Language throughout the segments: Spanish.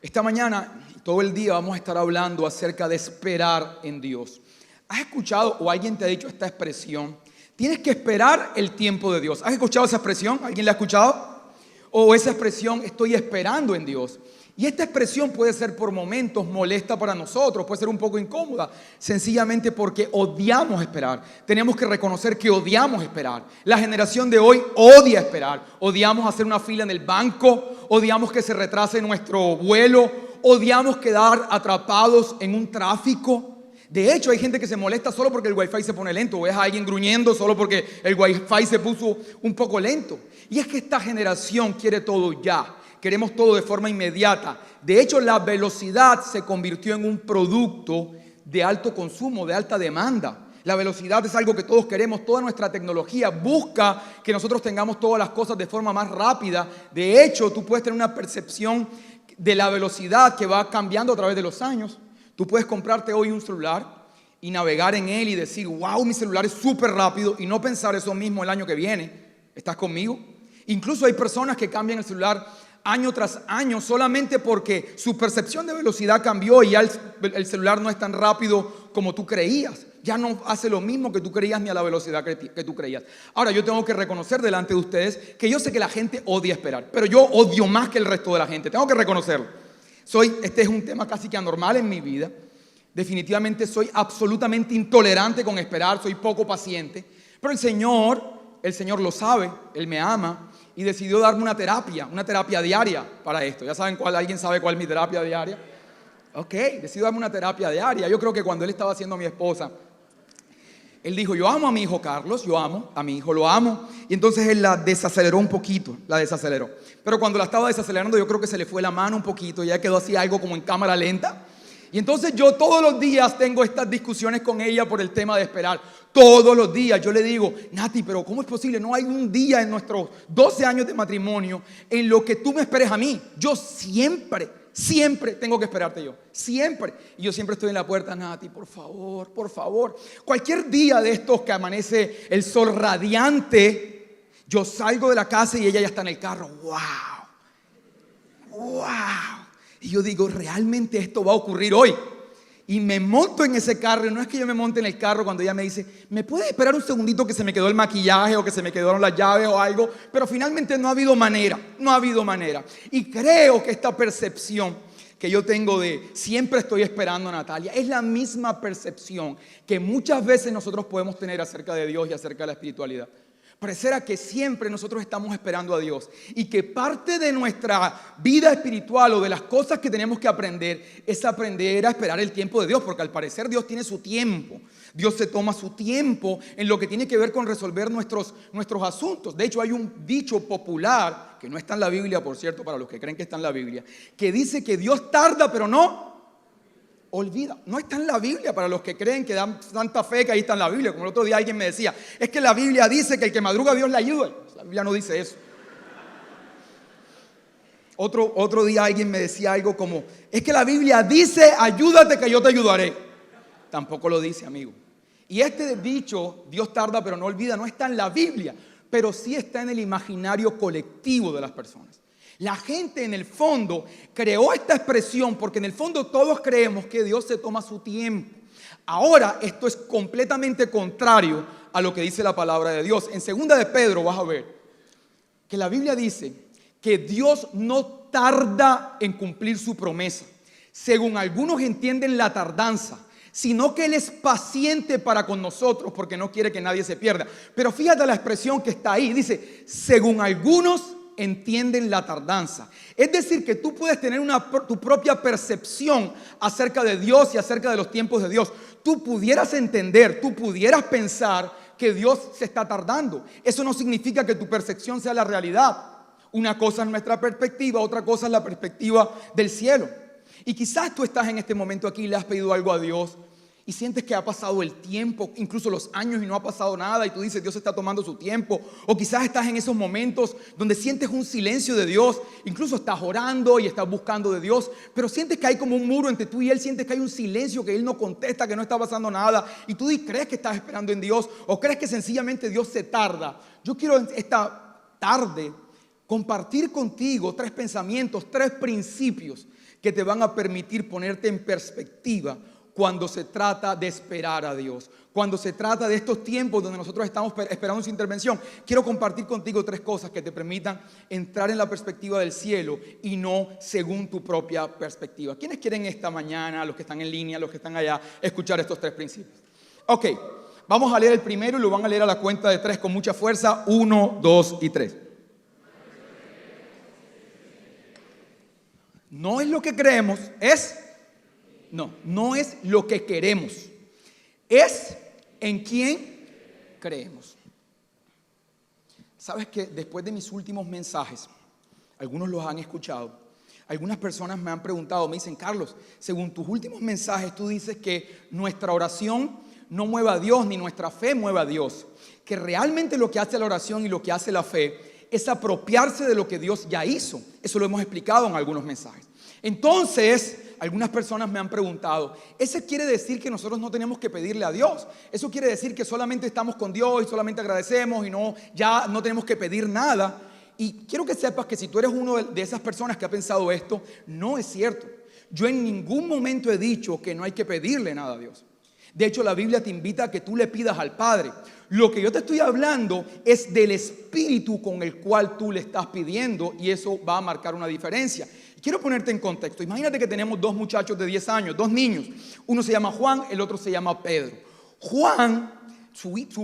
Esta mañana, todo el día vamos a estar hablando acerca de esperar en Dios. ¿Has escuchado o alguien te ha dicho esta expresión? Tienes que esperar el tiempo de Dios. ¿Has escuchado esa expresión? ¿Alguien la ha escuchado? O esa expresión, estoy esperando en Dios. Y esta expresión puede ser por momentos molesta para nosotros, puede ser un poco incómoda, sencillamente porque odiamos esperar. Tenemos que reconocer que odiamos esperar. La generación de hoy odia esperar. Odiamos hacer una fila en el banco, odiamos que se retrase nuestro vuelo, odiamos quedar atrapados en un tráfico. De hecho, hay gente que se molesta solo porque el wifi se pone lento, o ves a alguien gruñendo solo porque el wifi se puso un poco lento. Y es que esta generación quiere todo ya. Queremos todo de forma inmediata. De hecho, la velocidad se convirtió en un producto de alto consumo, de alta demanda. La velocidad es algo que todos queremos. Toda nuestra tecnología busca que nosotros tengamos todas las cosas de forma más rápida. De hecho, tú puedes tener una percepción de la velocidad que va cambiando a través de los años. Tú puedes comprarte hoy un celular y navegar en él y decir, wow, mi celular es súper rápido, y no pensar eso mismo el año que viene. ¿Estás conmigo? Incluso hay personas que cambian el celular año tras año solamente porque su percepción de velocidad cambió y ya el celular no es tan rápido como tú creías. Ya no hace lo mismo que tú creías ni a la velocidad que tú creías. Ahora, yo tengo que reconocer delante de ustedes que yo sé que la gente odia esperar, pero yo odio más que el resto de la gente. Tengo que reconocerlo. Este es un tema casi que anormal en mi vida. Definitivamente soy absolutamente intolerante con esperar, soy poco paciente. Pero el Señor lo sabe, Él me ama. Y decidió darme una terapia diaria para esto. ¿Ya saben cuál? ¿Alguien sabe cuál es mi terapia diaria? Ok, decidió darme una terapia diaria. Yo creo que cuando él estaba haciendo a mi esposa, él dijo, yo amo a mi hijo Carlos, yo amo a mi hijo, lo amo. Y entonces él la desaceleró un poquito, Pero cuando la estaba desacelerando, yo creo que se le fue la mano un poquito y ya quedó así algo como en cámara lenta. Y entonces yo todos los días tengo estas discusiones con ella por el tema de esperar. Todos los días yo le digo, Nati, pero ¿cómo es posible? No hay un día en nuestros 12 años de matrimonio en lo que tú me esperes a mí. Yo siempre tengo que esperarte yo. Siempre. Y yo siempre estoy en la puerta, Nati, por favor, por favor. Cualquier día de estos que amanece el sol radiante, yo salgo de la casa y ella ya está en el carro. ¡Wow! Y yo digo, realmente esto va a ocurrir hoy. Y me monto en ese carro. Y no es que yo me monte en el carro cuando ella me dice, ¿me puedes esperar un segundito que se me quedó el maquillaje o que se me quedaron las llaves o algo? Pero finalmente no ha habido manera. Y creo que esta percepción que yo tengo de siempre estoy esperando a Natalia es la misma percepción que muchas veces nosotros podemos tener acerca de Dios y acerca de la espiritualidad. Pareciera que siempre nosotros estamos esperando a Dios y que parte de nuestra vida espiritual o de las cosas que tenemos que aprender es aprender a esperar el tiempo de Dios, porque al parecer Dios tiene su tiempo. Dios se toma su tiempo en lo que tiene que ver con resolver nuestros asuntos. De hecho, hay un dicho popular, que no está en la Biblia, por cierto, para los que creen que está en la Biblia, que dice que Dios tarda pero no olvida. No está en la Biblia para los que creen que dan tanta fe que ahí está en la Biblia. Como el otro día alguien me decía, es que la Biblia dice que el que madruga Dios le ayuda. La Biblia no dice eso. Otro día alguien me decía algo como, es que la Biblia dice, ayúdate que yo te ayudaré. Tampoco lo dice, amigo. Y este dicho, Dios tarda pero no olvida, no está en la Biblia, pero sí está en el imaginario colectivo de las personas. La gente en el fondo creó esta expresión porque en el fondo todos creemos que Dios se toma su tiempo. Ahora, esto es completamente contrario a lo que dice la palabra de Dios. En 2 de Pedro vas a ver que la Biblia dice que Dios no tarda en cumplir su promesa, según algunos entienden la tardanza, sino que Él es paciente para con nosotros porque no quiere que nadie se pierda. Pero fíjate la expresión que está ahí, dice, según algunos entienden la tardanza. Es decir, que tú puedes tener tu propia percepción acerca de Dios y acerca de los tiempos de Dios. Tú pudieras entender, tú pudieras pensar que Dios se está tardando. Eso no significa que tu percepción sea la realidad. Una cosa es nuestra perspectiva, otra cosa es la perspectiva del cielo. Y quizás tú estás en este momento aquí y le has pedido algo a Dios y sientes que ha pasado el tiempo, incluso los años, y no ha pasado nada, y tú dices, Dios está tomando su tiempo. O quizás estás en esos momentos donde sientes un silencio de Dios, incluso estás orando y estás buscando de Dios, pero sientes que hay como un muro entre tú y Él, sientes que hay un silencio, que Él no contesta, que no está pasando nada, y tú crees que estás esperando en Dios, o crees que sencillamente Dios se tarda. Yo quiero esta tarde compartir contigo 3 pensamientos, 3 principios que te van a permitir ponerte en perspectiva cuando se trata de esperar a Dios. Cuando se trata de estos tiempos donde nosotros estamos esperando su intervención, quiero compartir contigo 3 cosas que te permitan entrar en la perspectiva del cielo y no según tu propia perspectiva. ¿Quiénes quieren esta mañana, los que están en línea, los que están allá, escuchar estos 3 principios? Ok, vamos a leer el primero y lo van a leer a la cuenta de 3 con mucha fuerza. 1, 2 y 3. No es lo que creemos, no es lo que queremos, es en quién creemos. Sabes que después de mis últimos mensajes, algunos los han escuchado, algunas personas me han preguntado, me dicen: Carlos, según tus últimos mensajes tú dices que nuestra oración no mueve a Dios ni nuestra fe mueve a Dios, que realmente lo que hace la oración y lo que hace la fe es apropiarse de lo que Dios ya hizo. Eso lo hemos explicado en algunos mensajes. Entonces, algunas personas me han preguntado: ¿eso quiere decir que nosotros no tenemos que pedirle a Dios? ¿Eso quiere decir que solamente estamos con Dios y solamente agradecemos y ya no tenemos que pedir nada? Y quiero que sepas que si tú eres uno de esas personas que ha pensado esto, no es cierto. Yo en ningún momento he dicho que no hay que pedirle nada a Dios. De hecho, la Biblia te invita a que tú le pidas al Padre. Lo que yo te estoy hablando es del espíritu con el cual tú le estás pidiendo, y eso va a marcar una diferencia. Quiero ponerte en contexto. Imagínate que tenemos 2 muchachos de 10 años, 2 niños. Uno se llama Juan, el otro se llama Pedro. Juan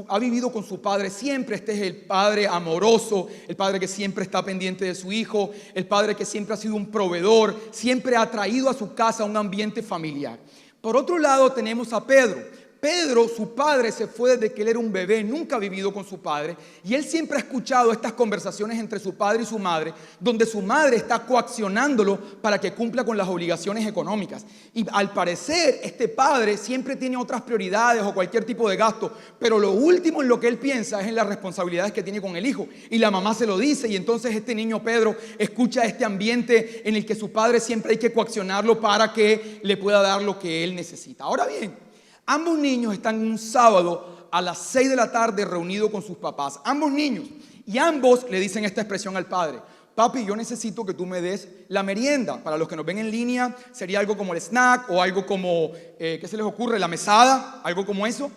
ha vivido con su padre siempre. Este es el padre amoroso, el padre que siempre está pendiente de su hijo, el padre que siempre ha sido un proveedor, siempre ha traído a su casa un ambiente familiar. Por otro lado tenemos a Pedro. Pedro, su padre se fue desde que él era un bebé, nunca ha vivido con su padre, y él siempre ha escuchado estas conversaciones entre su padre y su madre, donde su madre está coaccionándolo para que cumpla con las obligaciones económicas. Y al parecer este padre siempre tiene otras prioridades o cualquier tipo de gasto, pero lo último en lo que él piensa es en las responsabilidades que tiene con el hijo, y la mamá se lo dice, y entonces este niño Pedro escucha este ambiente en el que su padre siempre hay que coaccionarlo para que le pueda dar lo que él necesita. Ahora bien, ambos niños están un sábado a las 6 de la tarde reunidos con sus papás. Ambos niños. Y ambos le dicen esta expresión al padre: papi, yo necesito que tú me des la merienda. Para los que nos ven en línea, sería algo como el snack o algo como, ¿qué se les ocurre? La mesada, algo como eso.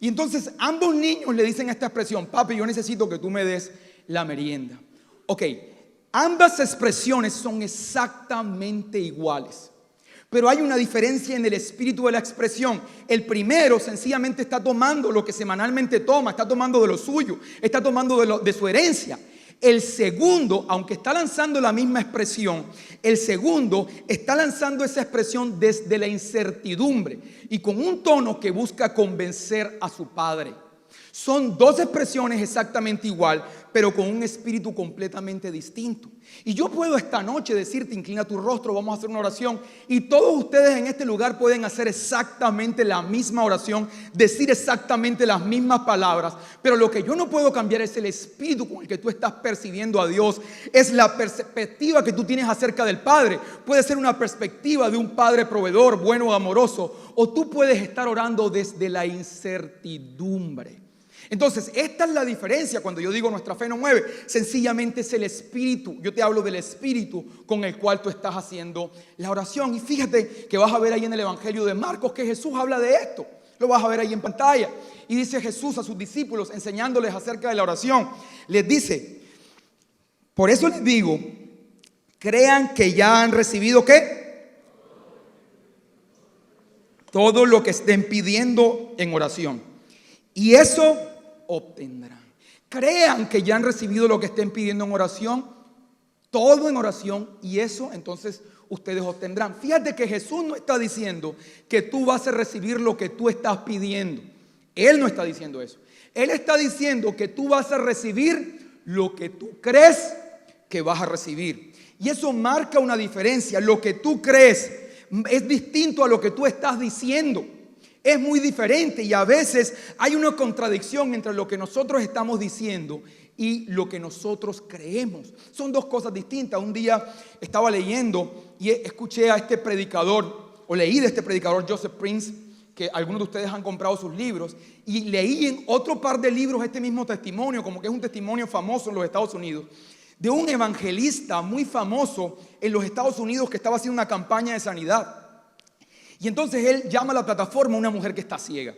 Y entonces ambos niños le dicen esta expresión: papi, yo necesito que tú me des la merienda. Ok, ambas expresiones son exactamente iguales. Pero hay una diferencia en el espíritu de la expresión. El primero sencillamente está tomando lo que semanalmente toma, está tomando de lo suyo, está tomando de su herencia. El segundo, aunque está lanzando la misma expresión, el segundo está lanzando esa expresión desde la incertidumbre y con un tono que busca convencer a su padre. Son 2 expresiones exactamente igual, pero con un espíritu completamente distinto. Y yo puedo esta noche decirte: inclina tu rostro, vamos a hacer una oración. Y todos ustedes en este lugar pueden hacer exactamente la misma oración, decir exactamente las mismas palabras. Pero lo que yo no puedo cambiar es el espíritu con el que tú estás percibiendo a Dios. Es la perspectiva que tú tienes acerca del Padre. Puede ser una perspectiva de un Padre proveedor, bueno, amoroso. O tú puedes estar orando desde la incertidumbre. Entonces, esta es la diferencia cuando yo digo nuestra fe no mueve. Sencillamente es el espíritu. Yo te hablo del espíritu con el cual tú estás haciendo la oración. Y fíjate que vas a ver ahí en el Evangelio de Marcos que Jesús habla de esto. Lo vas a ver ahí en pantalla. Y dice Jesús a sus discípulos, enseñándoles acerca de la oración. Les dice: por eso les digo, crean que ya han recibido ¿qué? Todo lo que estén pidiendo en oración. Y eso obtendrán. Crean que ya han recibido lo que estén pidiendo en oración, todo en oración, y eso entonces ustedes obtendrán. Fíjate que Jesús no está diciendo que tú vas a recibir lo que tú estás pidiendo. Él no está diciendo eso. Él está diciendo que tú vas a recibir lo que tú crees que vas a recibir. Y eso marca una diferencia. Lo que tú crees es distinto a lo que tú estás diciendo. Es muy diferente, y a veces hay una contradicción entre lo que nosotros estamos diciendo y lo que nosotros creemos. Son 2 cosas distintas. Un día estaba leyendo y escuché a este predicador, o leí de este predicador Joseph Prince, que algunos de ustedes han comprado sus libros, y leí en otro par de libros este mismo testimonio, como que es un testimonio famoso en los Estados Unidos, de un evangelista muy famoso en los Estados Unidos que estaba haciendo una campaña de sanidad. Y entonces él llama a la plataforma a una mujer que está ciega.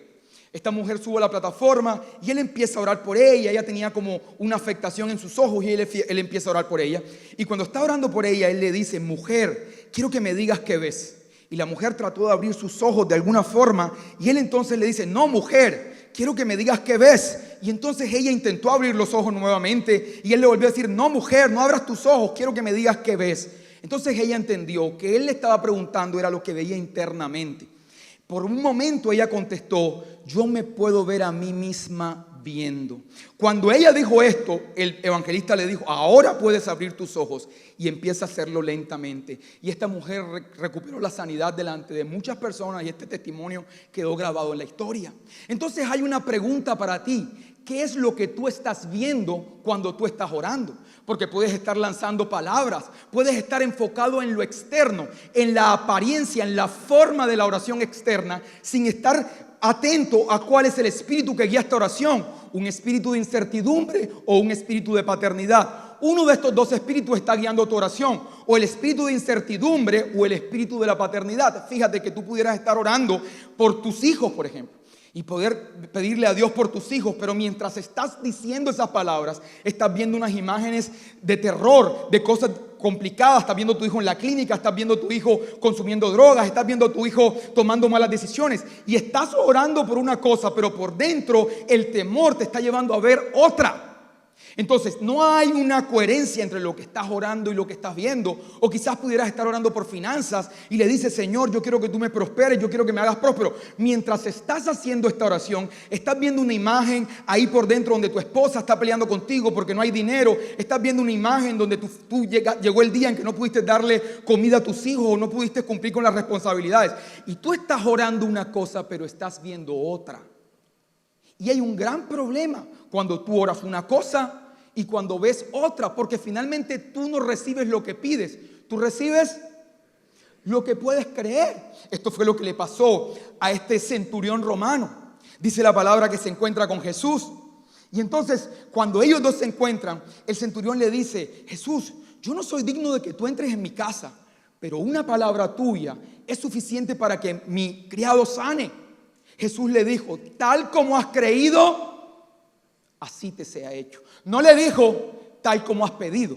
Esta mujer sube a la plataforma y él empieza a orar por ella. Ella tenía como una afectación en sus ojos y él empieza a orar por ella. Y cuando está orando por ella, él le dice: mujer, quiero que me digas qué ves. Y la mujer trató de abrir sus ojos de alguna forma y él entonces le dice: no, mujer, quiero que me digas qué ves. Y entonces ella intentó abrir los ojos nuevamente y él le volvió a decir: no, mujer, no abras tus ojos, quiero que me digas qué ves. Entonces ella entendió que él le estaba preguntando era lo que veía internamente. Por un momento ella contestó: yo me puedo ver a mí misma viendo. Cuando ella dijo esto, el evangelista le dijo: ahora puedes abrir tus ojos. Y empieza a hacerlo lentamente. Y esta mujer recuperó la sanidad delante de muchas personas y este testimonio quedó grabado en la historia. Entonces hay una pregunta para ti. ¿Qué es lo que tú estás viendo cuando tú estás orando? Porque puedes estar lanzando palabras, puedes estar enfocado en lo externo, en la apariencia, en la forma de la oración externa, sin estar atento a cuál es el espíritu que guía esta oración. Un espíritu de incertidumbre o un espíritu de paternidad. Uno de estos dos espíritus está guiando tu oración, o el espíritu de incertidumbre o el espíritu de la paternidad. Fíjate que tú pudieras estar orando por tus hijos, por ejemplo, y poder pedirle a Dios por tus hijos, pero mientras estás diciendo esas palabras, estás viendo unas imágenes de terror, de cosas complicadas. Estás viendo a tu hijo en la clínica, estás viendo a tu hijo consumiendo drogas, estás viendo a tu hijo tomando malas decisiones y estás orando por una cosa, pero por dentro el temor te está llevando a ver otra. Entonces no hay una coherencia entre lo que estás orando y lo que estás viendo. O quizás pudieras estar orando por finanzas y le dices: Señor, yo quiero que tú me prosperes, yo quiero que me hagas próspero. Mientras estás haciendo esta oración, estás viendo una imagen ahí por dentro donde tu esposa está peleando contigo porque no hay dinero. Estás viendo una imagen donde llegó el día en que no pudiste darle comida a tus hijos o no pudiste cumplir con las responsabilidades. Y tú estás orando una cosa, pero estás viendo otra. Y hay un gran problema cuando tú oras una cosa y cuando ves otra, porque finalmente tú no recibes lo que pides, tú recibes lo que puedes creer. Esto fue lo que le pasó a este centurión romano. Dice la palabra que se encuentra con Jesús. Y entonces, cuando ellos dos se encuentran, el centurión le dice: Jesús, yo no soy digno de que tú entres en mi casa, pero una palabra tuya es suficiente para que mi criado sane. Jesús le dijo: tal como has creído, así te sea hecho. No le dijo: tal como has pedido.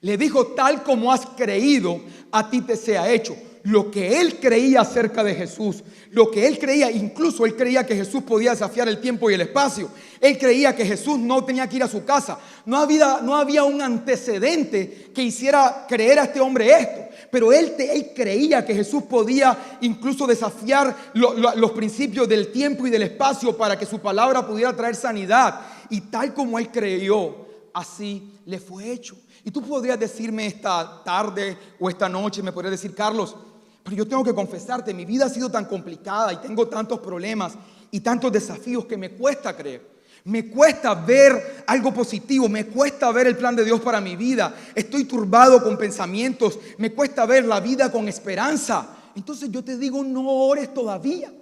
Le dijo: tal como has creído, a ti te sea hecho. Lo que él creía acerca de Jesús, lo que él creía, incluso él creía que Jesús podía desafiar el tiempo y el espacio. Él creía que Jesús no tenía que ir a su casa. No había un antecedente que hiciera creer a este hombre esto. Pero él creía que Jesús podía incluso desafiar los principios del tiempo y del espacio para que su palabra pudiera traer sanidad. Y tal como él creyó, así le fue hecho. Y tú podrías decirme esta tarde o esta noche, me podrías decir: Carlos, pero yo tengo que confesarte, mi vida ha sido tan complicada y tengo tantos problemas y tantos desafíos que me cuesta creer. Me cuesta ver algo positivo, me cuesta ver el plan de Dios para mi vida. Estoy turbado con pensamientos, me cuesta ver la vida con esperanza. Entonces yo te digo: no ores todavía.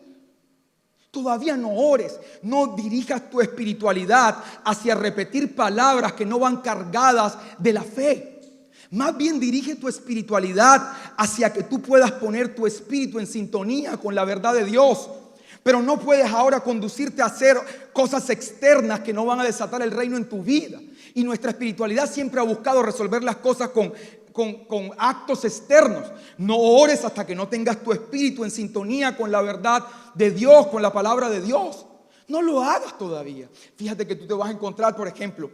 Todavía no ores, no dirijas tu espiritualidad hacia repetir palabras que no van cargadas de la fe. Más bien dirige tu espiritualidad hacia que tú puedas poner tu espíritu en sintonía con la verdad de Dios. Pero no puedes ahora conducirte a hacer cosas externas que no van a desatar el reino en tu vida. Y nuestra espiritualidad siempre ha buscado resolver las cosas con actos externos. No ores hasta que no tengas tu espíritu en sintonía con la verdad de Dios, con la palabra de Dios. No lo hagas todavía. Fíjate que tú te vas a encontrar, por ejemplo,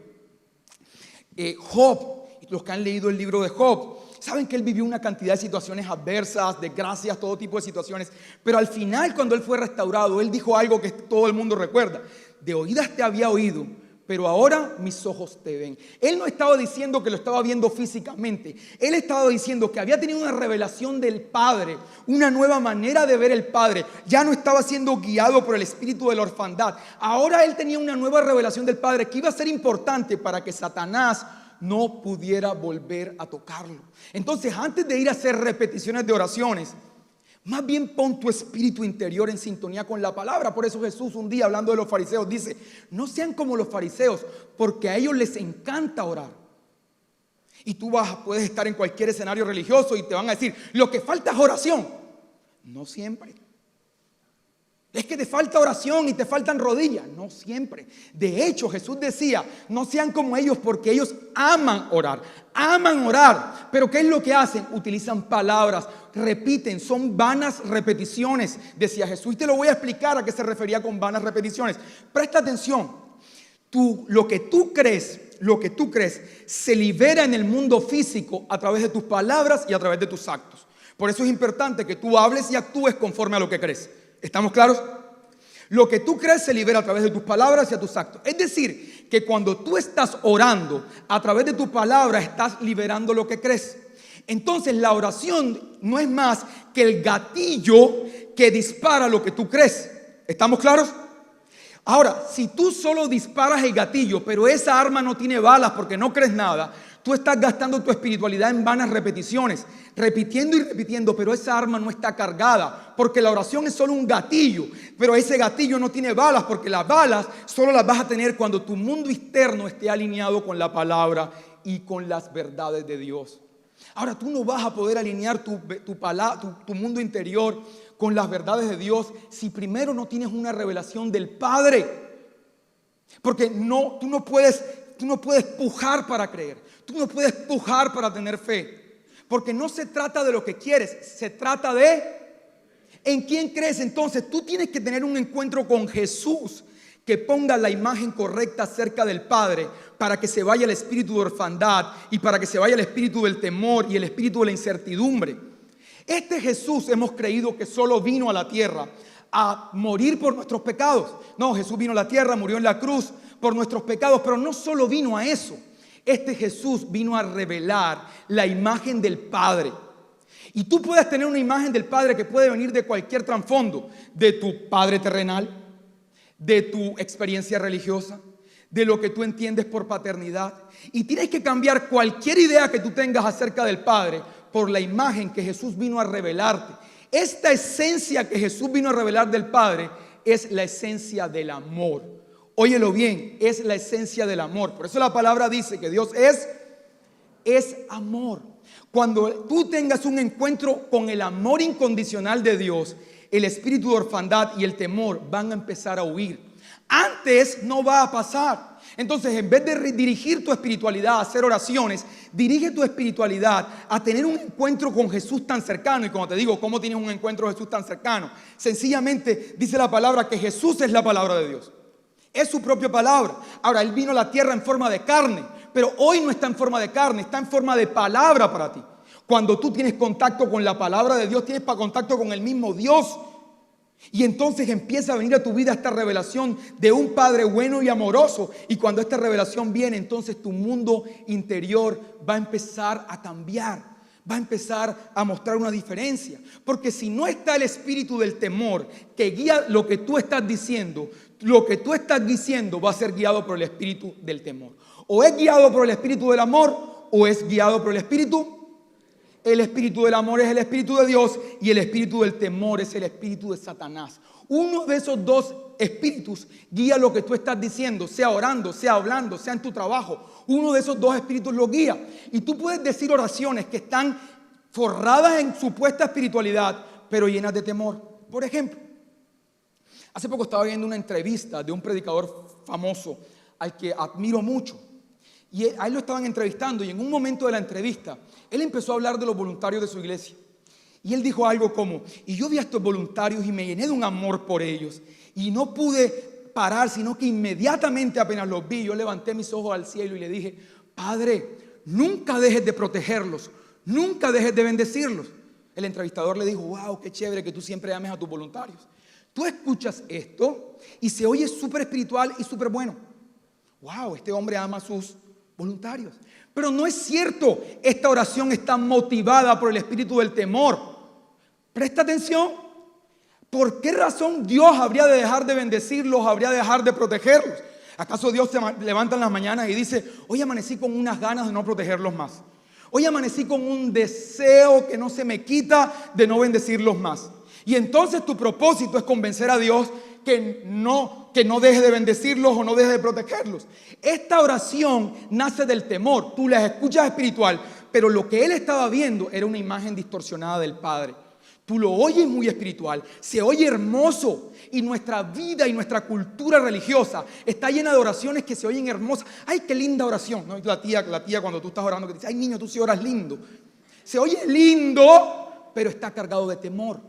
Job. Los que han leído el libro de Job saben que él vivió una cantidad de situaciones adversas, desgracias, todo tipo de situaciones. Pero al final, cuando él fue restaurado, él dijo algo que todo el mundo recuerda: de oídas te había oído, pero ahora mis ojos te ven. Él no estaba diciendo que lo estaba viendo físicamente. Él estaba diciendo que había tenido una revelación del Padre, una nueva manera de ver el Padre. Ya no estaba siendo guiado por el espíritu de la orfandad. Ahora él tenía una nueva revelación del Padre que iba a ser importante para que Satanás no pudiera volver a tocarlo. Entonces, antes de ir a hacer repeticiones de oraciones, más bien pon tu espíritu interior en sintonía con la palabra. Por eso Jesús, un día hablando de los fariseos, dice: no sean como los fariseos, porque a ellos les encanta orar. Y tú puedes estar en cualquier escenario religioso y te van a decir, lo que falta es oración. No siempre. Es que te falta oración y te faltan rodillas. No siempre. De hecho, Jesús decía, no sean como ellos porque ellos aman orar. Aman orar. Pero ¿qué es lo que hacen? Utilizan palabras, repiten, son vanas repeticiones, decía Jesús. Y te lo voy a explicar a qué se refería con vanas repeticiones. Presta atención. Lo que tú crees se libera en el mundo físico a través de tus palabras y a través de tus actos. Por eso es importante que tú hables y actúes conforme a lo que crees. ¿Estamos claros? Lo que tú crees se libera a través de tus palabras y a tus actos. Es decir, que cuando tú estás orando, a través de tus palabras estás liberando lo que crees. Entonces la oración no es más que el gatillo que dispara lo que tú crees. ¿Estamos claros? Ahora, si tú solo disparas el gatillo, pero esa arma no tiene balas porque no crees nada, tú estás gastando tu espiritualidad en vanas repeticiones, repitiendo y repitiendo, pero esa arma no está cargada, porque la oración es solo un gatillo, pero ese gatillo no tiene balas, porque las balas solo las vas a tener cuando tu mundo externo esté alineado con la palabra y con las verdades de Dios. Ahora, tú no vas a poder alinear tu mundo interior con las verdades de Dios si primero no tienes una revelación del Padre. Porque tú no puedes pujar para creer. Tú no puedes pujar para tener fe. Porque no se trata de lo que quieres, se trata de en quién crees. Entonces tú tienes que tener un encuentro con Jesús que ponga la imagen correcta acerca del Padre, para que se vaya el espíritu de orfandad y para que se vaya el espíritu del temor y el espíritu de la incertidumbre. Este Jesús hemos creído que solo vino a la tierra a morir por nuestros pecados. No, Jesús vino a la tierra, murió en la cruz por nuestros pecados, pero no solo vino a eso. Este Jesús vino a revelar la imagen del Padre. Y tú puedes tener una imagen del Padre que puede venir de cualquier trasfondo, de tu padre terrenal, de tu experiencia religiosa, de lo que tú entiendes por paternidad. Y tienes que cambiar cualquier idea que tú tengas acerca del Padre por la imagen que Jesús vino a revelarte. Esta esencia que Jesús vino a revelar del Padre es la esencia del amor. Óyelo bien, es la esencia del amor. Por eso la palabra dice que Dios es amor. Cuando tú tengas un encuentro con el amor incondicional de Dios, el espíritu de orfandad y el temor van a empezar a huir. Antes no va a pasar. Entonces, en vez de dirigir tu espiritualidad a hacer oraciones, dirige tu espiritualidad a tener un encuentro con Jesús tan cercano. Y como te digo, ¿cómo tienes un encuentro con Jesús tan cercano? Sencillamente dice la palabra que Jesús es la palabra de Dios. Es su propia palabra. Ahora, Él vino a la tierra en forma de carne, pero hoy no está en forma de carne, está en forma de palabra para ti. Cuando tú tienes contacto con la palabra de Dios, tienes contacto con el mismo Dios. Y entonces empieza a venir a tu vida esta revelación de un Padre bueno y amoroso. Y cuando esta revelación viene, entonces tu mundo interior va a empezar a cambiar. Va a empezar a mostrar una diferencia. Porque si no está el espíritu del temor que guía lo que tú estás diciendo, lo que tú estás diciendo va a ser guiado por el espíritu del temor. O es guiado por el espíritu del amor, o es guiado por el espíritu. El espíritu del amor es el espíritu de Dios y el espíritu del temor es el espíritu de Satanás. Uno de esos dos espíritus guía lo que tú estás diciendo, sea orando, sea hablando, sea en tu trabajo. Uno de esos dos espíritus lo guía. Y tú puedes decir oraciones que están forradas en supuesta espiritualidad, pero llenas de temor. Por ejemplo, hace poco estaba viendo una entrevista de un predicador famoso al que admiro mucho. Y a él lo estaban entrevistando y en un momento de la entrevista, él empezó a hablar de los voluntarios de su iglesia. Y él dijo algo como, y yo vi a estos voluntarios y me llené de un amor por ellos. Y no pude parar, sino que inmediatamente apenas los vi, yo levanté mis ojos al cielo y le dije, Padre, nunca dejes de protegerlos, nunca dejes de bendecirlos. El entrevistador le dijo, wow, qué chévere que tú siempre ames a tus voluntarios. Tú escuchas esto y se oye súper espiritual y súper bueno. Wow, este hombre ama a sus voluntarios. Pero no es cierto. Esta oración está motivada por el espíritu del temor. Presta atención. ¿Por qué razón Dios habría de dejar de bendecirlos, habría de dejar de protegerlos? ¿Acaso Dios se levanta en las mañanas y dice, hoy amanecí con unas ganas de no protegerlos más? Hoy amanecí con un deseo que no se me quita de no bendecirlos más. Y entonces tu propósito es convencer a Dios que no deje de bendecirlos o no deje de protegerlos. Esta oración nace del temor. Tú la escuchas espiritual, pero lo que él estaba viendo era una imagen distorsionada del Padre. Tú lo oyes muy espiritual, se oye hermoso, y nuestra vida y nuestra cultura religiosa está llena de oraciones que se oyen hermosas. ¡Ay, qué linda oración! ¿No? La tía cuando tú estás orando que dice: ¡ay, niño, tú sí oras lindo! Se oye lindo, pero está cargado de temor.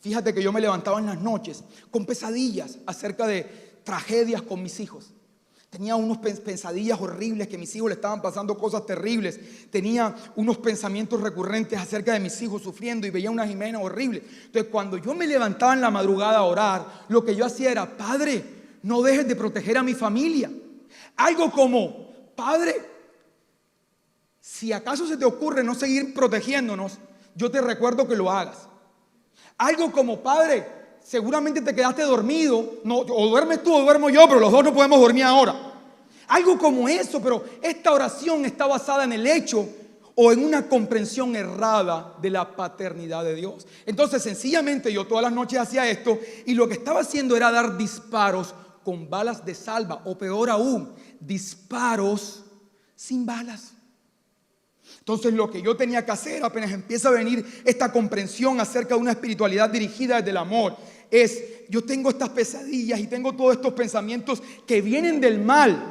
Fíjate que yo me levantaba en las noches con pesadillas acerca de tragedias con mis hijos. Tenía unos pesadillas horribles, que mis hijos le estaban pasando cosas terribles. Tenía unos pensamientos recurrentes acerca de mis hijos sufriendo y veía unas imágenes horribles. Entonces, cuando yo me levantaba en la madrugada a orar, lo que yo hacía era: Padre, no dejes de proteger a mi familia. Algo como: Padre, si acaso se te ocurre no seguir protegiéndonos, yo te recuerdo que lo hagas. Algo como: Padre, seguramente te quedaste dormido, no, o duermes tú o duermo yo, pero los dos no podemos dormir ahora. Algo como eso, pero esta oración está basada en el hecho o en una comprensión errada de la paternidad de Dios. Entonces, sencillamente yo todas las noches hacía esto, y lo que estaba haciendo era dar disparos con balas de salva, o peor aún, disparos sin balas. Entonces, lo que yo tenía que hacer, apenas empieza a venir esta comprensión acerca de una espiritualidad dirigida desde el amor, es: yo tengo estas pesadillas y tengo todos estos pensamientos que vienen del mal,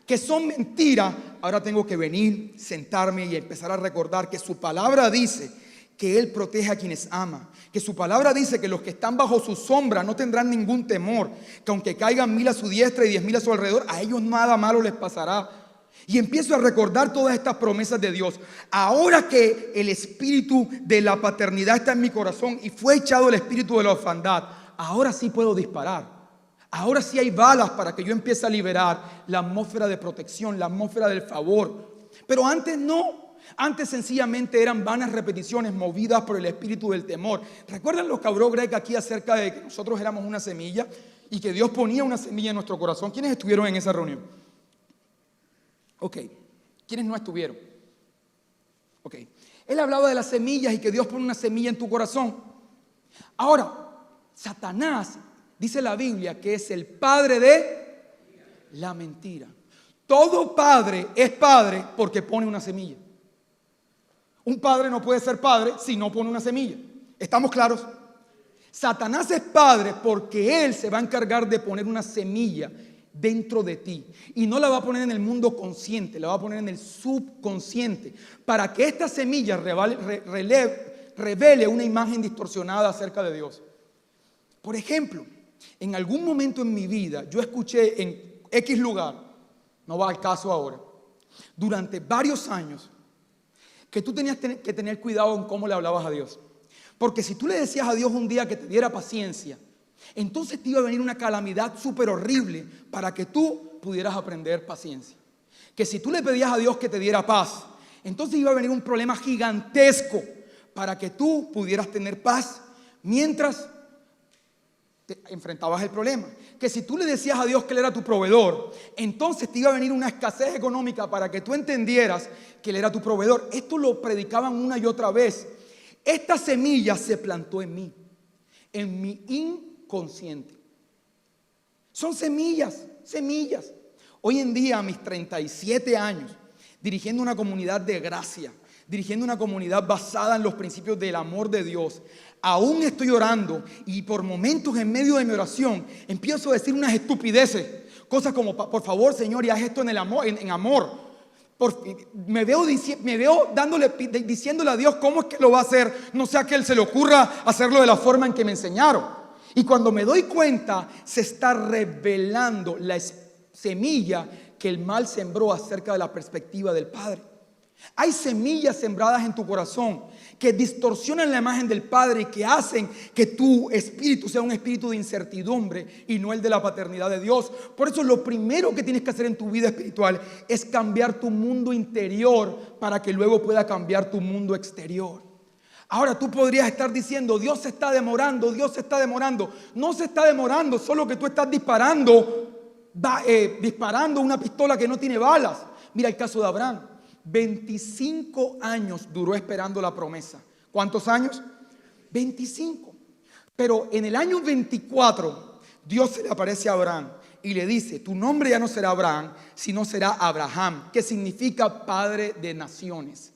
que son mentiras. Ahora tengo que venir, sentarme y empezar a recordar que su palabra dice que Él protege a quienes ama, que su palabra dice que los que están bajo su sombra no tendrán ningún temor, que aunque caigan 1000 a su diestra y 10,000 a su alrededor, a ellos nada malo les pasará. Y empiezo a recordar todas estas promesas de Dios. Ahora que el espíritu de la paternidad está en mi corazón y fue echado el espíritu de la orfandad, ahora sí puedo disparar. Ahora sí hay balas para que yo empiece a liberar la atmósfera de protección, la atmósfera del favor. Pero antes no. Antes sencillamente eran vanas repeticiones movidas por el espíritu del temor. ¿Recuerdan lo que habló Greg aquí acerca de que nosotros éramos una semilla y que Dios ponía una semilla en nuestro corazón? ¿Quiénes estuvieron en esa reunión? Ok, ¿quiénes no estuvieron? Ok, él hablaba de las semillas y que Dios pone una semilla en tu corazón. Ahora, Satanás, dice la Biblia, que es el padre de la mentira. Todo padre es padre porque pone una semilla. Un padre no puede ser padre si no pone una semilla. ¿Estamos claros? Satanás es padre porque él se va a encargar de poner una semilla dentro de ti, y no la va a poner en el mundo consciente, la va a poner en el subconsciente, para que esta semilla revele una imagen distorsionada acerca de Dios. Por ejemplo, en algún momento en mi vida yo escuché en X lugar, no va al caso ahora, durante varios años, que tú tenías que tener cuidado en cómo le hablabas a Dios, porque si tú le decías a Dios un día que te diera paciencia, entonces te iba a venir una calamidad súper horrible para que tú pudieras aprender paciencia. Que si tú le pedías a Dios que te diera paz, entonces iba a venir un problema gigantesco para que tú pudieras tener paz mientras te enfrentabas el problema. Que si tú le decías a Dios que Él era tu proveedor, entonces te iba a venir una escasez económica para que tú entendieras que Él era tu proveedor. Esto lo predicaban una y otra vez. Esta semilla se plantó en mí, en mi inconsciente. Son semillas. Hoy en día, a mis 37 años, dirigiendo una comunidad de gracia, dirigiendo una comunidad basada en los principios del amor de Dios, aún estoy orando y por momentos en medio de mi oración empiezo a decir unas estupideces, cosas como: por favor, Señor, y haz esto en el amor, en amor. Me veo diciéndole a Dios cómo es que lo va a hacer, no sea que Él se le ocurra hacerlo de la forma en que me enseñaron. Y cuando me doy cuenta, se está revelando la semilla que el mal sembró acerca de la perspectiva del Padre. Hay semillas sembradas en tu corazón que distorsionan la imagen del Padre y que hacen que tu espíritu sea un espíritu de incertidumbre y no el de la paternidad de Dios. Por eso lo primero que tienes que hacer en tu vida espiritual es cambiar tu mundo interior para que luego pueda cambiar tu mundo exterior. Ahora tú podrías estar diciendo: Dios se está demorando, Dios se está demorando. No se está demorando, solo que tú estás disparando una pistola que no tiene balas. Mira el caso de Abraham. 25 años duró esperando la promesa. ¿Cuántos años? 25. Pero en el año 24, Dios se le aparece a Abraham y le dice: tu nombre ya no será Abraham, sino será Abraham, que significa padre de naciones.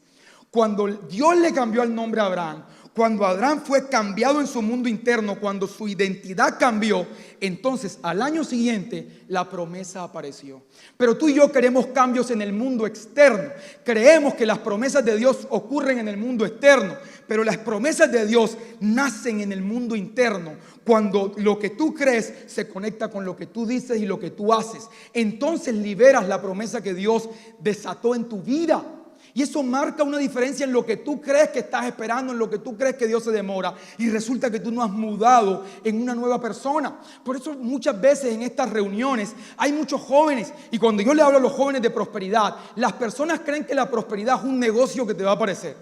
Cuando Dios le cambió el nombre a Abraham, cuando Abraham fue cambiado en su mundo interno, cuando su identidad cambió, entonces al año siguiente la promesa apareció. Pero tú y yo queremos cambios en el mundo externo. Creemos que las promesas de Dios ocurren en el mundo externo, pero las promesas de Dios nacen en el mundo interno. Cuando lo que tú crees se conecta con lo que tú dices y lo que tú haces, entonces liberas la promesa que Dios desató en tu vida. Y eso marca una diferencia en lo que tú crees que estás esperando, en lo que tú crees que Dios se demora, y resulta que tú no has mudado en una nueva persona. Por eso muchas veces en estas reuniones hay muchos jóvenes, y cuando yo le hablo a los jóvenes de prosperidad, las personas creen que la prosperidad es un negocio que te va a aparecer.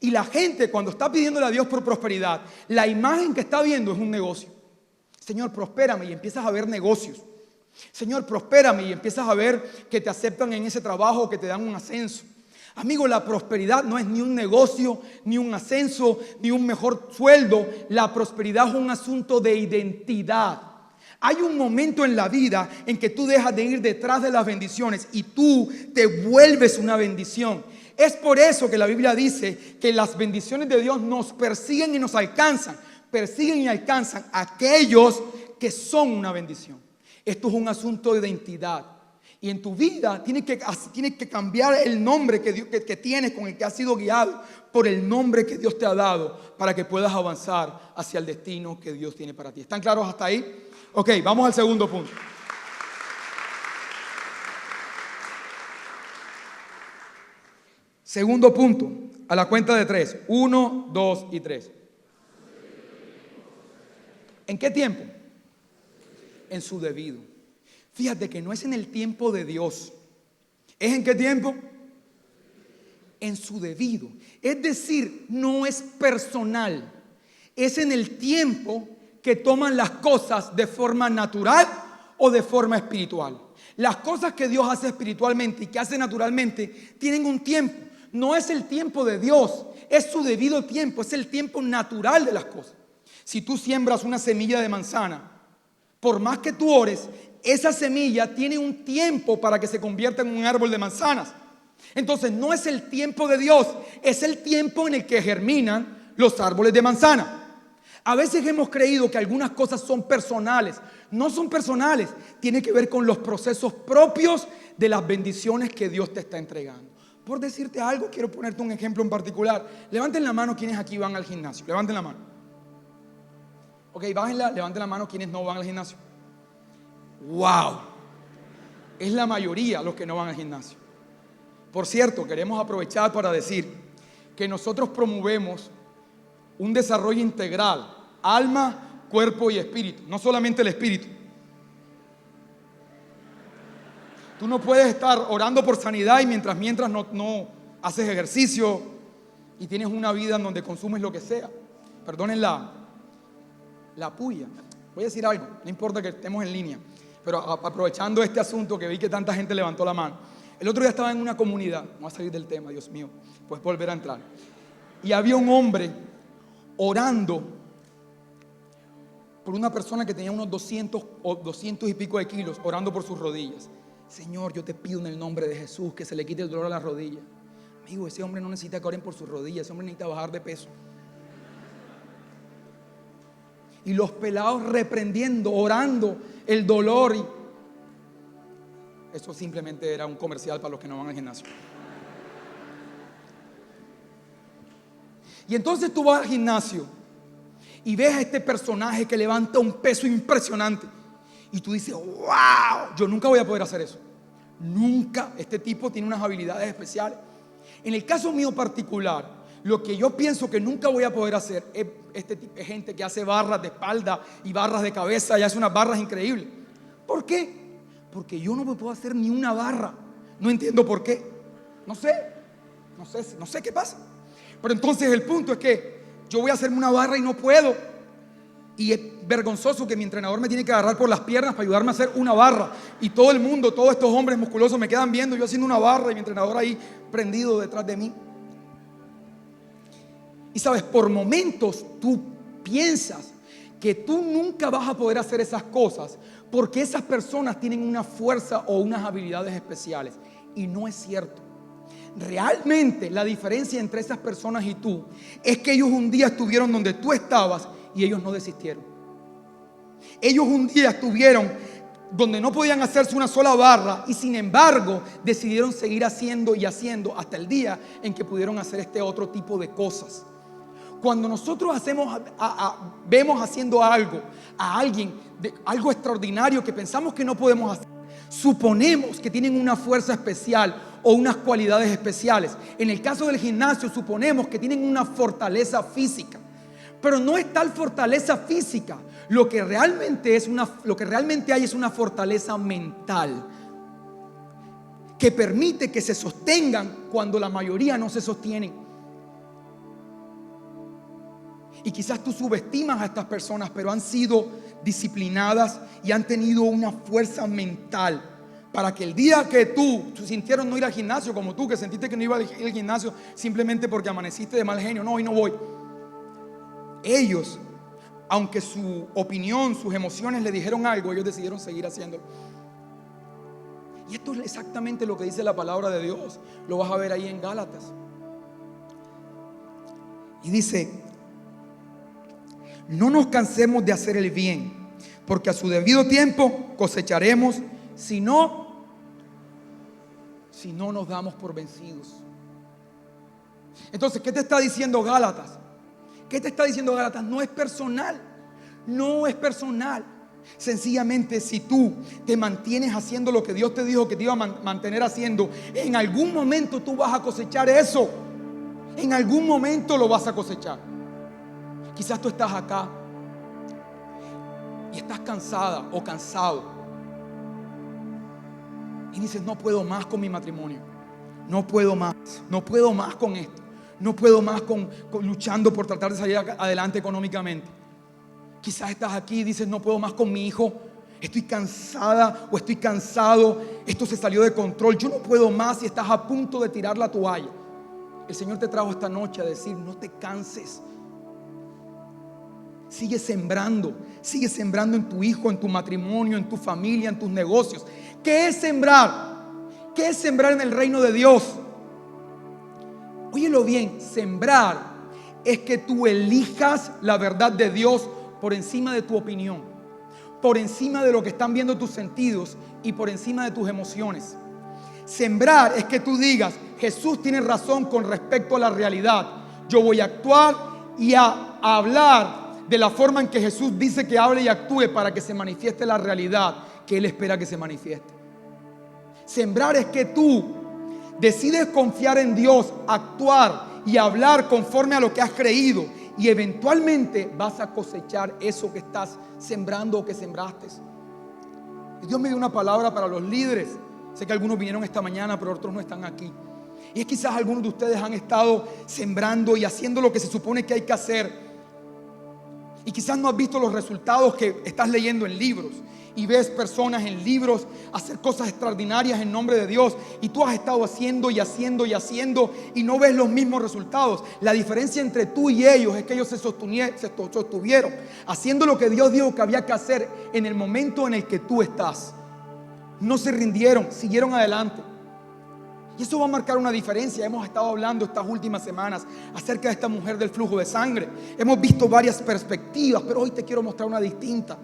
Y la gente, cuando está pidiéndole a Dios por prosperidad, la imagen que está viendo es un negocio. Señor, prospérame, y empiezas a ver negocios. Señor, prospérame, y empiezas a ver que te aceptan en ese trabajo, que te dan un ascenso. Amigo, la prosperidad no es ni un negocio, ni un ascenso, ni un mejor sueldo. La prosperidad es un asunto de identidad. Hay un momento en la vida en que tú dejas de ir detrás de las bendiciones y tú te vuelves una bendición. Es por eso que la Biblia dice que las bendiciones de Dios nos persiguen y nos alcanzan. Persiguen y alcanzan a aquellos que son una bendición. Esto es un asunto de identidad. Y en tu vida tienes que cambiar el nombre que tienes, con el que has sido guiado, por el nombre que Dios te ha dado, para que puedas avanzar hacia el destino que Dios tiene para ti. ¿Están claros hasta ahí? Ok, vamos al segundo punto. Segundo punto, a la cuenta de 3. 1, 2 y 3. ¿En qué tiempo? En su debido. Fíjate que no es en el tiempo de Dios. ¿Es en qué tiempo? En su debido. Es decir, no es personal. Es en el tiempo que toman las cosas de forma natural o de forma espiritual. Las cosas que Dios hace espiritualmente y que hace naturalmente tienen un tiempo. No es el tiempo de Dios, es su debido tiempo, es el tiempo natural de las cosas. Si tú siembras una semilla de manzana, por más que tú ores, esa semilla tiene un tiempo para que se convierta en un árbol de manzanas. Entonces no es el tiempo de Dios, es el tiempo en el que germinan los árboles de manzana. A veces hemos creído que algunas cosas son personales. No son personales, tiene que ver con los procesos propios de las bendiciones que Dios te está entregando. Por decirte algo, quiero ponerte un ejemplo en particular. Levanten la mano quienes aquí van al gimnasio. Levanten la mano. Ok, bájenla, levanten la mano quienes no van al gimnasio. ¡Wow! Es la mayoría los que no van al gimnasio. Por cierto, queremos aprovechar para decir que nosotros promovemos un desarrollo integral, alma, cuerpo y espíritu, no solamente el espíritu. Tú no puedes estar orando por sanidad y mientras no haces ejercicio y tienes una vida en donde consumes lo que sea. Perdonen la puya. Voy a decir algo, no importa que estemos en línea, pero aprovechando este asunto que vi que tanta gente levantó la mano. El otro día estaba en una comunidad, no voy a salir del tema, Dios mío, puedes volver a entrar. Y había un hombre orando por una persona que tenía unos 200 y pico de kilos, orando por sus rodillas. Señor, yo te pido en el nombre de Jesús que se le quite el dolor a las rodillas. Amigo, ese hombre no necesita que oren por sus rodillas, ese hombre necesita bajar de peso. Y los pelados reprendiendo, orando el dolor. Y eso simplemente era un comercial para los que no van al gimnasio. Y entonces tú vas al gimnasio y ves a este personaje que levanta un peso impresionante. Y tú dices, wow, yo nunca voy a poder hacer eso. Nunca. Este tipo tiene unas habilidades especiales. En el caso mío particular, lo que yo pienso que nunca voy a poder hacer es gente que hace barras de espalda y barras de cabeza y hace unas barras increíbles. ¿Por qué? Porque yo no me puedo hacer ni una barra. No entiendo por qué. No sé qué pasa. Pero entonces el punto es que yo voy a hacerme una barra y no puedo. Y es vergonzoso que mi entrenador me tiene que agarrar por las piernas para ayudarme a hacer una barra. Y todo el mundo, todos estos hombres musculosos me quedan viendo yo haciendo una barra y mi entrenador ahí prendido detrás de mí. Y sabes, por momentos tú piensas que tú nunca vas a poder hacer esas cosas porque esas personas tienen una fuerza o unas habilidades especiales. Y no es cierto. Realmente la diferencia entre esas personas y tú es que ellos un día estuvieron donde tú estabas y ellos no desistieron. Ellos un día estuvieron donde no podían hacerse una sola barra y sin embargo decidieron seguir haciendo y haciendo hasta el día en que pudieron hacer este otro tipo de cosas. Cuando nosotros vemos haciendo algo a alguien, algo extraordinario que pensamos que no podemos hacer, suponemos que tienen una fuerza especial o unas cualidades especiales. En el caso del gimnasio, suponemos que tienen una fortaleza física, pero no es tal fortaleza física. Lo que realmente hay es una fortaleza mental que permite que se sostengan cuando la mayoría no se sostienen. Y quizás tú subestimas a estas personas, pero han sido disciplinadas y han tenido una fuerza mental para que el día que tú sintieron no ir al gimnasio, como tú que sentiste que no iba al gimnasio simplemente porque amaneciste de mal genio, no, hoy no voy. Ellos, aunque su opinión, sus emociones le dijeron algo, ellos decidieron seguir haciéndolo. Y esto es exactamente lo que dice la palabra de Dios. Lo vas a ver ahí en Gálatas. Y dice: no nos cansemos de hacer el bien, porque a su debido tiempo cosecharemos si no nos damos por vencidos. Entonces, ¿qué te está diciendo Gálatas? ¿Qué te está diciendo Gálatas? No es personal. No es personal. Sencillamente, si tú te mantienes haciendo lo que Dios te dijo que te iba a mantener haciendo, en algún momento tú vas a cosechar eso. En algún momento lo vas a cosechar. Quizás tú estás acá y estás cansada o cansado y dices: no puedo más con mi matrimonio, no puedo más con esto, no puedo más con luchando por tratar de salir adelante económicamente. Quizás estás aquí y dices: no puedo más con mi hijo, estoy cansada o estoy cansado, esto se salió de control, yo no puedo más, y estás a punto de tirar la toalla. El Señor te trajo esta noche a decir: no te canses. Sigue sembrando en tu hijo, en tu matrimonio, en tu familia, en tus negocios. ¿Qué es sembrar? ¿Qué es sembrar en el reino de Dios? Óyelo bien, sembrar es que tú elijas la verdad de Dios por encima de tu opinión, por encima de lo que están viendo tus sentidos y por encima de tus emociones. Sembrar es que tú digas: Jesús tiene razón con respecto a la realidad. Yo voy a actuar y a hablar de la forma en que Jesús dice que hable y actúe para que se manifieste la realidad que Él espera que se manifieste. Sembrar es que tú decides confiar en Dios, actuar y hablar conforme a lo que has creído, y eventualmente vas a cosechar eso que estás sembrando o que sembraste. Y Dios me dio una palabra para los líderes. Sé que algunos vinieron esta mañana, pero otros no están aquí. Y es quizás algunos de ustedes han estado sembrando y haciendo lo que se supone que hay que hacer, y quizás no has visto los resultados que estás leyendo en libros, y ves personas en libros hacer cosas extraordinarias en nombre de Dios, y tú has estado haciendo y haciendo y haciendo y no ves los mismos resultados. La diferencia entre tú y ellos es que ellos se sostuvieron haciendo lo que Dios dijo que había que hacer en el momento en el que tú estás. No se rindieron, siguieron adelante. Y eso va a marcar una diferencia. Hemos estado hablando estas últimas semanas acerca de esta mujer del flujo de sangre. Hemos visto varias perspectivas, pero hoy te quiero mostrar una distinta.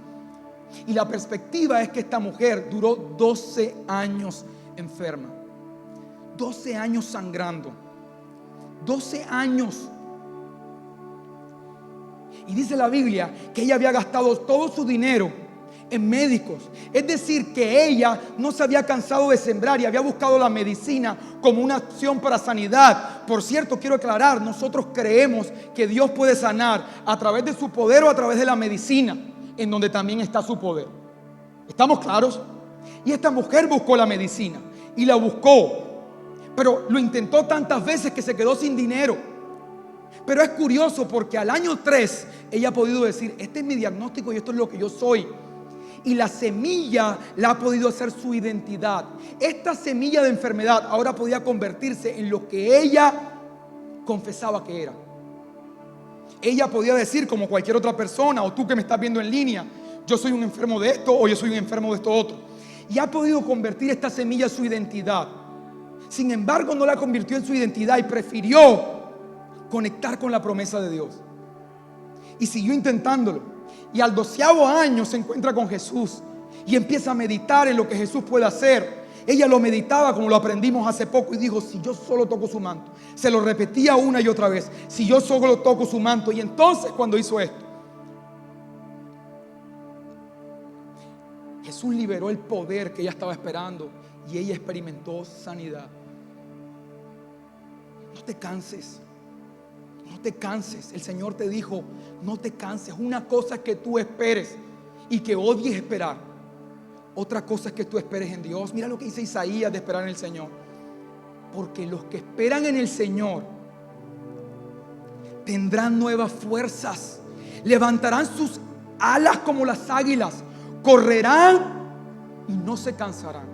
Y la perspectiva es que esta mujer duró 12 años enferma, 12 años sangrando, 12 años. Y dice la Biblia que ella había gastado todo su dinero en médicos. Es decir, que ella no se había cansado de sembrar y había buscado la medicina como una opción para sanidad. Por cierto, quiero aclarar, nosotros creemos que Dios puede sanar a través de su poder o a través de la medicina, en donde también está su poder. ¿Estamos claros? Y esta mujer buscó la medicina y la buscó, pero lo intentó tantas veces que se quedó sin dinero. Pero es curioso porque al año 3 ella ha podido decir: este es mi diagnóstico y esto es lo que yo soy. Y la semilla la ha podido hacer su identidad. Esta semilla de enfermedad ahora podía convertirse en lo que ella confesaba que era. ella podía decir, como cualquier otra persona, o tú que me estás viendo en línea, yo soy un enfermo de esto o yo soy un enfermo de esto otro. Y ha podido convertir esta semilla en su identidad. Sin embargo, no la convirtió en su identidad y prefirió conectar con la promesa de Dios. Y siguió intentándolo. Y al 12º año se encuentra con Jesús y empieza a meditar en lo que Jesús puede hacer. Ella lo meditaba como lo aprendimos hace poco y dijo, si yo solo toco su manto. Se lo repetía una y otra vez, si yo solo toco su manto. Y entonces cuando hizo esto, Jesús liberó el poder que ella estaba esperando y ella experimentó sanidad. No te canses. No te canses. El Señor te dijo, no te canses. Una cosa es que tú esperes y que odies esperar. Otra cosa es que tú esperes en Dios. Mira lo que dice Isaías de esperar en el Señor. Porque los que esperan en el Señor tendrán nuevas fuerzas. Levantarán sus alas como las águilas. Correrán y no se cansarán.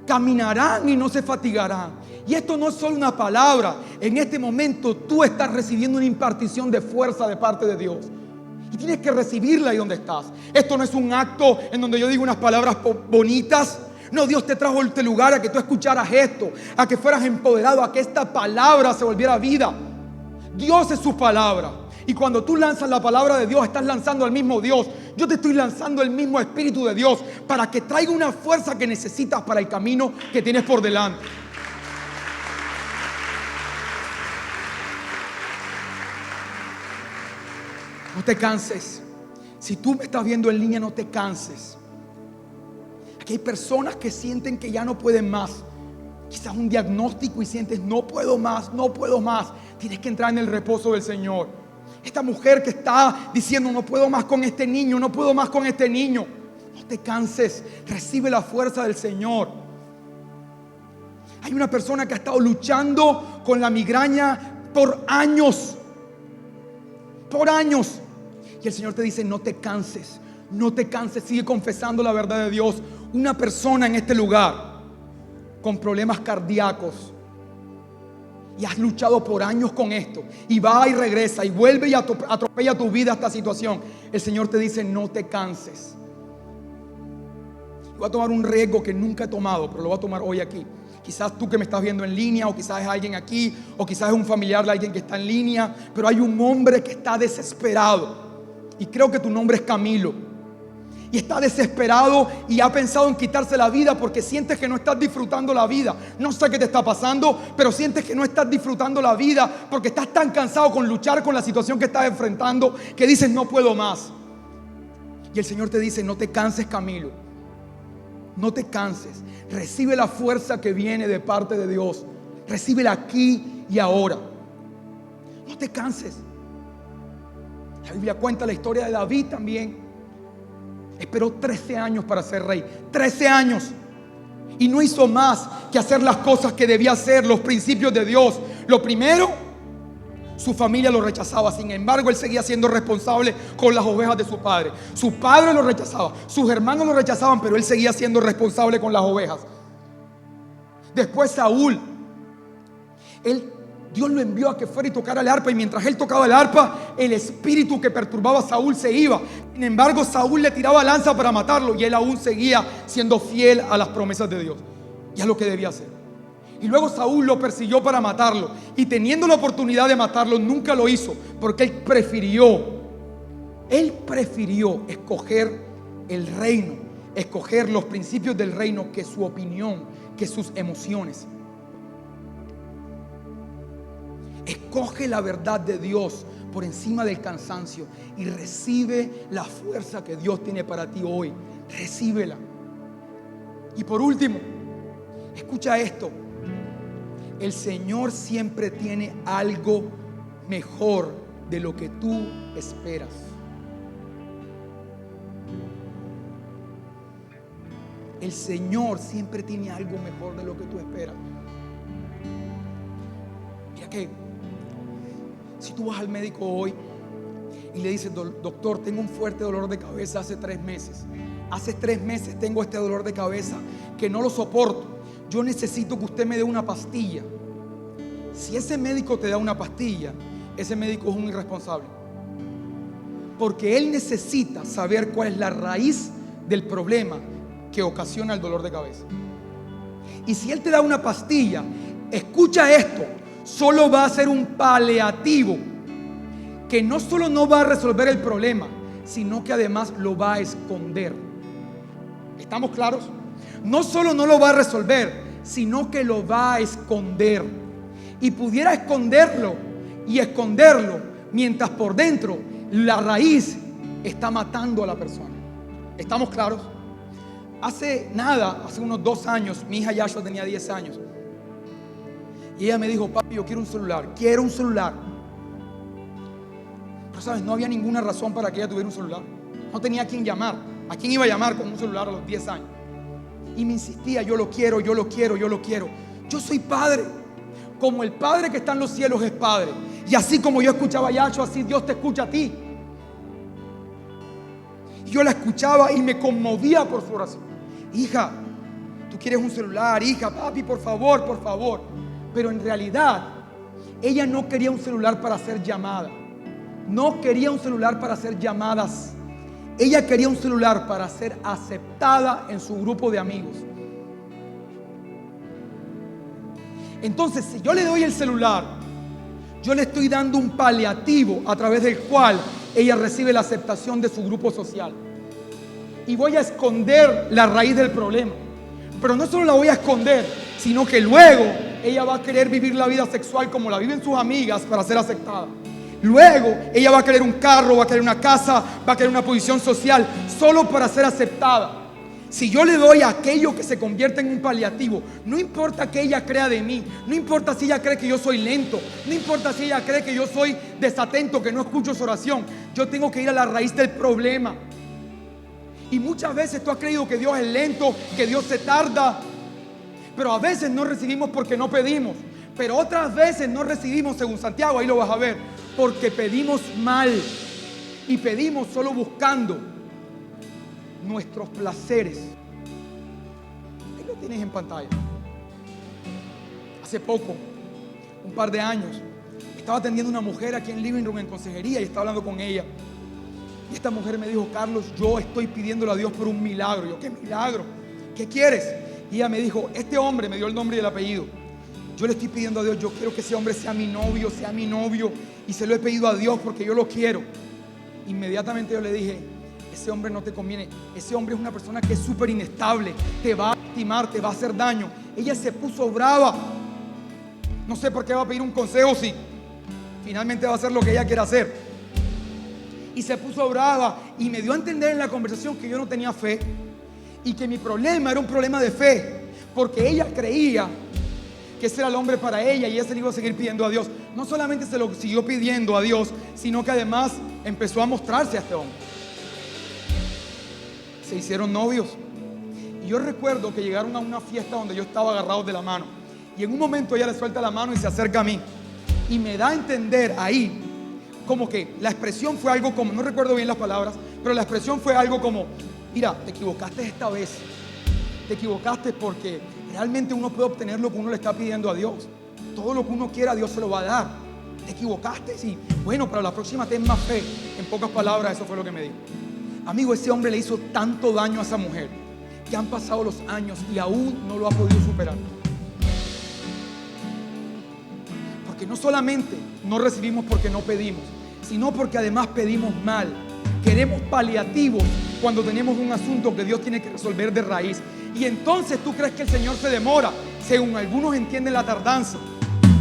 Caminarán y no se fatigarán. Y esto no es solo una palabra. En este momento tú estás recibiendo una impartición de fuerza de parte de Dios. Y tienes que recibirla ahí donde estás. Esto no es un acto en donde yo digo unas palabras bonitas. No, Dios te trajo a este lugar a que tú escucharas esto, a que fueras empoderado, a que esta palabra se volviera vida. Dios es su palabra. Y cuando tú lanzas la palabra de Dios, estás lanzando al mismo Dios. Yo te estoy lanzando el mismo Espíritu de Dios para que traiga una fuerza que necesitas para el camino que tienes por delante. No te canses. Si tú me estás viendo en línea, no te canses. Aquí hay personas que sienten que ya no pueden más. Quizás un diagnóstico y sientes, no puedo más, no puedo más. Tienes que entrar en el reposo del Señor. Esta mujer que está diciendo, no puedo más con este niño, no puedo más con este niño. No te canses, recibe la fuerza del Señor. Hay una persona que ha estado luchando con la migraña por años. Por años. Y el Señor te dice, no te canses, no te canses, sigue confesando la verdad de Dios. Una persona en este lugar con problemas cardíacos y has luchado por años con esto y va y regresa y vuelve y atropella tu vida a esta situación. El Señor te dice, no te canses. Voy a tomar un riesgo que nunca he tomado, pero lo voy a tomar hoy aquí. Quizás tú que me estás viendo en línea, o quizás es alguien aquí, o quizás es un familiar de alguien que está en línea, pero hay un hombre que está desesperado. Y creo que tu nombre es Camilo. Y está desesperado y ha pensado en quitarse la vida porque sientes que no estás disfrutando la vida. No sé qué te está pasando, pero sientes que no estás disfrutando la vida porque estás tan cansado con luchar con la situación que estás enfrentando que dices, no puedo más. Y el Señor te dice, no te canses, Camilo. No te canses. Recibe la fuerza que viene de parte de Dios. Recíbela aquí y ahora. No te canses. La Biblia cuenta la historia de David también. Esperó 13 años para ser rey. 13 años. Y no hizo más que hacer las cosas que debía hacer, los principios de Dios. Lo primero, su familia lo rechazaba. Sin embargo, él seguía siendo responsable con las ovejas de su padre. Su padre lo rechazaba, sus hermanos lo rechazaban, pero él seguía siendo responsable con las ovejas. Después Saúl, Dios lo envió a que fuera y tocara el arpa. Y mientras él tocaba el arpa, el espíritu que perturbaba a Saúl se iba. Sin embargo, Saúl le tiraba lanza para matarlo. Y él aún seguía siendo fiel a las promesas de Dios y a lo que debía hacer. Y luego Saúl lo persiguió para matarlo. Y teniendo la oportunidad de matarlo, nunca lo hizo. Porque él prefirió escoger el reino, escoger los principios del reino que su opinión, que sus emociones. Escoge la verdad de Dios por encima del cansancio y recibe la fuerza que Dios tiene para ti hoy. Recíbela. Y por último, escucha esto. El Señor siempre tiene algo mejor de lo que tú esperas. El Señor siempre tiene algo mejor de lo que tú esperas. Mira que si tú vas al médico hoy y le dices, doctor, tengo un fuerte dolor de cabeza hace 3 meses. Hace 3 meses tengo este dolor de cabeza que no lo soporto. Yo necesito que usted me dé una pastilla. Si ese médico te da una pastilla, ese médico es un irresponsable. Porque él necesita saber cuál es la raíz del problema que ocasiona el dolor de cabeza. Y si él te da una pastilla, escucha esto, solo va a ser un paliativo que no solo no va a resolver el problema, sino que además lo va a esconder. ¿Estamos claros? No solo no lo va a resolver, sino que lo va a esconder. Y pudiera esconderlo y esconderlo mientras por dentro la raíz está matando a la persona. ¿Estamos claros? Hace unos 2 años, mi hija Yashua tenía 10 años. Y ella me dijo: papi, yo quiero un celular. Pero sabes, no había ninguna razón para que ella tuviera un celular. No tenía a quién llamar. ¿A quién iba a llamar con un celular a los 10 años? Y me insistía: yo lo quiero. Yo soy padre. Como el Padre que está en los cielos es Padre. Y así como yo escuchaba a Yashua, así Dios te escucha a ti. Y yo la escuchaba y me conmovía por su oración. Hija, tú quieres un celular. Hija, papi, por favor. Pero en realidad ella no quería un celular para hacer llamadas. No quería un celular para hacer llamadas. Ella quería un celular para ser aceptada en su grupo de amigos. Entonces, si yo le doy el celular, yo le estoy dando un paliativo a través del cual ella recibe la aceptación de su grupo social. Y voy a esconder la raíz del problema. Pero no solo la voy a esconder, sino que luego ella va a querer vivir la vida sexual como la viven sus amigas para ser aceptada. Luego ella va a querer un carro, va a querer una casa, va a querer una posición social solo para ser aceptada. Si yo le doy aquello que se convierte en un paliativo, no importa que ella crea de mí, no importa si ella cree que yo soy lento, no importa si ella cree que yo soy desatento, que no escucho su oración, yo tengo que ir a la raíz del problema. Y muchas veces tú has creído que Dios es lento, que Dios se tarda, pero a veces no recibimos porque no pedimos, pero otras veces no recibimos, según Santiago, ahí lo vas a ver, porque pedimos mal y pedimos solo buscando nuestros placeres. Ahí lo tienes en pantalla. Hace poco, un par de años, estaba atendiendo a una mujer aquí en Living Room en consejería y estaba hablando con ella. Y esta mujer me dijo: Carlos, yo estoy pidiéndole a Dios por un milagro. Yo: ¿qué milagro? ¿Qué quieres? Y ella me dijo: este hombre, me dio el nombre y el apellido. Yo le estoy pidiendo a Dios, yo quiero que ese hombre sea mi novio, y se lo he pedido a Dios porque yo lo quiero. Inmediatamente yo le dije: ese hombre no te conviene, ese hombre es una persona que es súper inestable, te va a lastimar, te va a hacer daño. Ella se puso brava. No sé por qué va a pedir un consejo si finalmente va a hacer lo que ella quiere hacer. Y se puso brava y me dio a entender en la conversación que yo no tenía fe y que mi problema era un problema de fe, porque ella creía que ese era el hombre para ella y ella se le iba a seguir pidiendo a Dios. No solamente se lo siguió pidiendo a Dios, sino que además empezó a mostrarse a este hombre. Se hicieron novios. Y yo recuerdo que llegaron a una fiesta donde yo estaba agarrado de la mano. Y en un momento ella le suelta la mano y se acerca a mí. Y me da a entender ahí como que la expresión fue algo como, no recuerdo bien las palabras, pero la expresión fue algo como: mira, te equivocaste esta vez. Te equivocaste porque realmente uno puede obtener lo que uno le está pidiendo a Dios. Todo lo que uno quiera, Dios se lo va a dar. Te equivocaste, sí. Bueno, para la próxima ten más fe. En pocas palabras, eso fue lo que me dijo. Amigo, ese hombre le hizo tanto daño a esa mujer que han pasado los años y aún no lo ha podido superar. Porque no solamente no recibimos porque no pedimos, sino porque además pedimos mal. Queremos paliativos cuando tenemos un asunto que Dios tiene que resolver de raíz. Y entonces tú crees que el Señor se demora. Según algunos entienden la tardanza,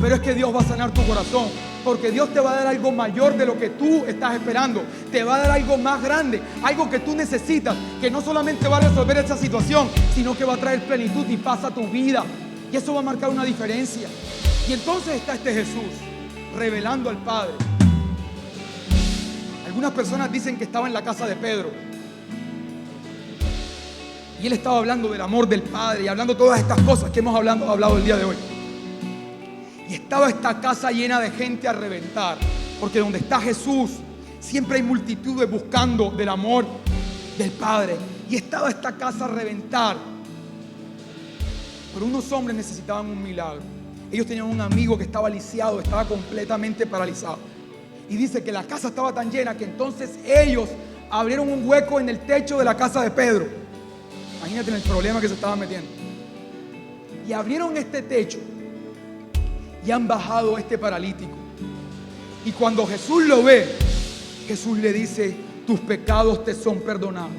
pero es que Dios va a sanar tu corazón, porque Dios te va a dar algo mayor de lo que tú estás esperando. Te va a dar algo más grande, algo que tú necesitas, que no solamente va a resolver esa situación, sino que va a traer plenitud y paz a tu vida. Y eso va a marcar una diferencia. Y entonces está este Jesús revelando al Padre. Algunas personas dicen que estaba en la casa de Pedro y él estaba hablando del amor del Padre y hablando todas estas cosas que hemos hablado el día de hoy. Y estaba esta casa llena de gente a reventar, porque donde está Jesús siempre hay multitudes buscando del amor del Padre. Y estaba esta casa a reventar, pero unos hombres necesitaban un milagro. Ellos tenían un amigo que estaba lisiado, estaba completamente paralizado. Y dice que la casa estaba tan llena que entonces ellos abrieron un hueco en el techo de la casa de Pedro. Imagínate en el problema que se estaban metiendo. Y abrieron este techo y han bajado este paralítico. Y cuando Jesús lo ve, Jesús le dice: tus pecados te son perdonados.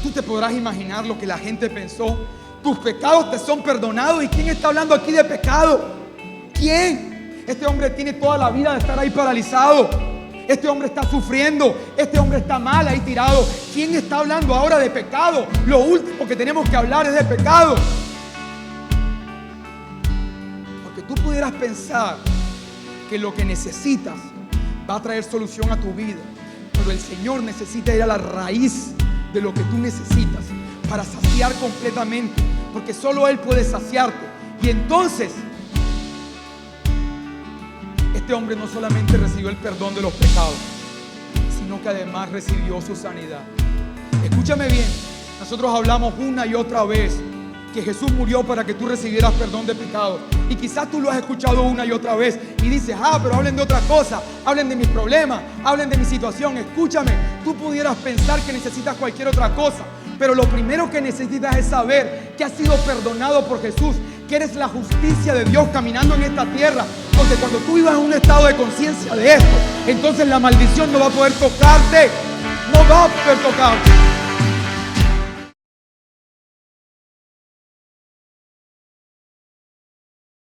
Tú te podrás imaginar lo que la gente pensó. Tus pecados te son perdonados. ¿Y quién está hablando aquí de pecado? ¿Quién? Este hombre tiene toda la vida de estar ahí paralizado. Este hombre está sufriendo. Este hombre está mal ahí tirado. ¿Quién está hablando ahora de pecado? Lo último que tenemos que hablar es de pecado. Porque tú pudieras pensar que lo que necesitas va a traer solución a tu vida, pero el Señor necesita ir a la raíz de lo que tú necesitas para saciar completamente, porque solo Él puede saciarte. Y entonces este hombre no solamente recibió el perdón de los pecados, sino que además recibió su sanidad. Escúchame bien, nosotros hablamos una y otra vez que Jesús murió para que tú recibieras perdón de pecados. Y quizás tú lo has escuchado una y otra vez y dices: pero hablen de otra cosa, hablen de mis problemas, hablen de mi situación. Escúchame, tú pudieras pensar que necesitas cualquier otra cosa, pero lo primero que necesitas es saber que has sido perdonado por Jesús, que eres la justicia de Dios caminando en esta tierra. Porque cuando tú vivas en un estado de conciencia de esto, entonces la maldición no va a poder tocarte, no va a poder tocarte.